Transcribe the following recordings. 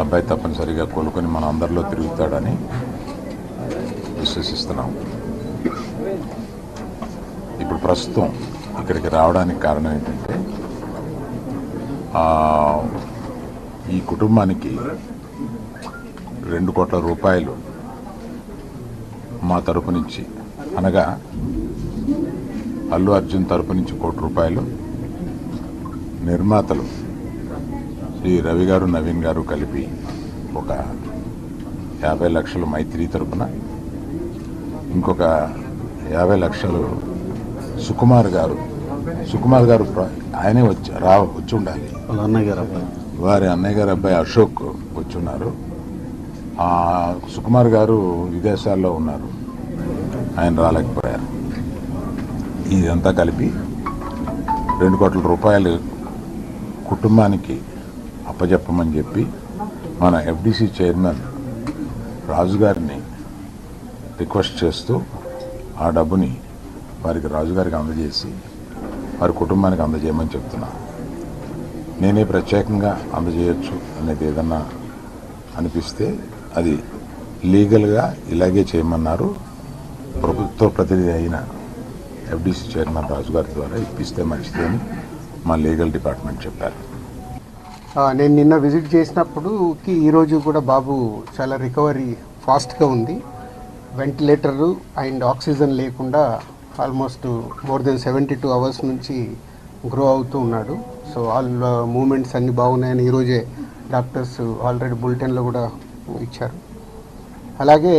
అబ్బాయి తప్పనిసరిగా కోలుకొని మన అందరిలో తిరుగుతాడని విశ్వసిస్తున్నాం. ఇప్పుడు ప్రస్తుతం ఇక్కడికి రావడానికి కారణం ఏంటంటే ఈ కుటుంబానికి 2 కోట్ల రూపాయలు మా తరపు నుంచి, అనగా అల్లు అర్జున్ తరపు నుంచి 1 కోటి రూపాయలు, నిర్మాతలు శ్రీ రవి గారు నవీన్ గారు కలిపి ఒక 50 లక్షలు మైత్రి తరపున, ఇంకొక 50 లక్షలు సుకుమార్ గారు ఆయనే వచ్చి ఉండాలి, వారి అన్నయ్య గారు అబ్బాయి అశోక్ వచ్చున్నారు. సుకుమార్ గారు విదేశాల్లో ఉన్నారు, ఆయన రాలేకపోయారు. ఇదంతా కలిపి 2 కోట్ల రూపాయలు కుటుంబానికి అప్పజెప్పమని చెప్పి మన ఎఫ్డిసి చైర్మన్ రాజు గారిని రిక్వెస్ట్ చేస్తూ ఆ డబ్బుని వారికి రాజుగారికి అందజేసి వారి కుటుంబానికి అందజేయమని చెప్తున్నా. నేనే ప్రత్యేకంగా అందజేయచ్చు అనేది ఏదన్నా అనిపిస్తే అది లీగల్గా ఇలాగే చేయమన్నారు. ప్రభుత్వ ప్రతినిధి అయిన ఎఫ్డిసి చైర్మన్ రాజు గారి ద్వారా ఇప్పిస్తే మంచిది అని మా లీగల్ డిపార్ట్మెంట్ చెప్పారు. నేను నిన్న విజిట్ చేసినప్పుడుకి ఈరోజు కూడా బాబు చాలా రికవరీ ఫాస్ట్గా ఉంది. వెంటిలేటరు అండ్ ఆక్సిజన్ లేకుండా ఆల్మోస్ట్ మోర్ దెన్ 72 అవర్స్ నుంచి గ్రో అవుతూ ఉన్నాడు. సో ఆల్ మూమెంట్స్ అన్నీ బాగున్నాయని ఈరోజే డాక్టర్స్ ఆల్రెడీ బులెటిన్లో కూడా ఇచ్చారు. అలాగే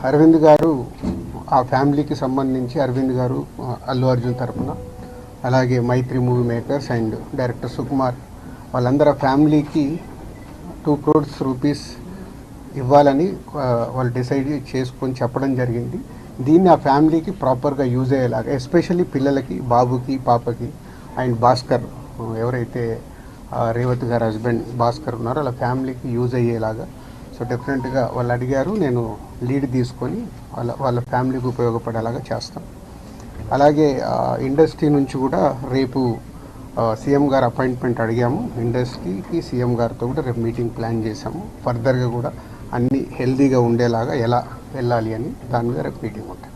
అరవింద్ గారు, ఆ ఫ్యామిలీకి సంబంధించి అరవింద్ గారు అల్లు అర్జున్ తరపున, అలాగే Mythri movie makers and director Sukumar, వాళ్ళందరూ ఫ్యామిలీకి 2 crores రూపీస్ ఇవ్వాలని వాళ్ళు డిసైడ్ చేసుకొని చెప్పడం జరిగింది. దీన్ని ఆ ఫ్యామిలీకి ప్రాపర్గా యూజ్ అయ్యేలాగా, ఎస్పెషల్లీ పిల్లలకి, బాబుకి, పాపకి అండ్ భాస్కర్, ఎవరైతే రేవతి గారు హస్బెండ్ భాస్కర్ ఉన్నారో వాళ్ళ ఫ్యామిలీకి యూజ్ అయ్యేలాగా. సో డెఫినెట్గా వాళ్ళు అడిగారు, నేను లీడ్ తీసుకొని వాళ్ళ ఫ్యామిలీకి ఉపయోగపడేలాగా చేస్తాం. అలాగే ఇండస్ట్రీ నుంచి కూడా రేపు సీఎం గారు అపాయింట్మెంట్ అడిగాము. ఇండస్ట్రీకి సీఎం గారితో కూడా రేపు మీటింగ్ ప్లాన్ చేశాము. ఫర్దర్గా కూడా అన్నీ హెల్తీగా ఉండేలాగా ఎలా వెళ్ళాలి అని దాని మీద రేపు మీటింగ్ ఉంటుంది.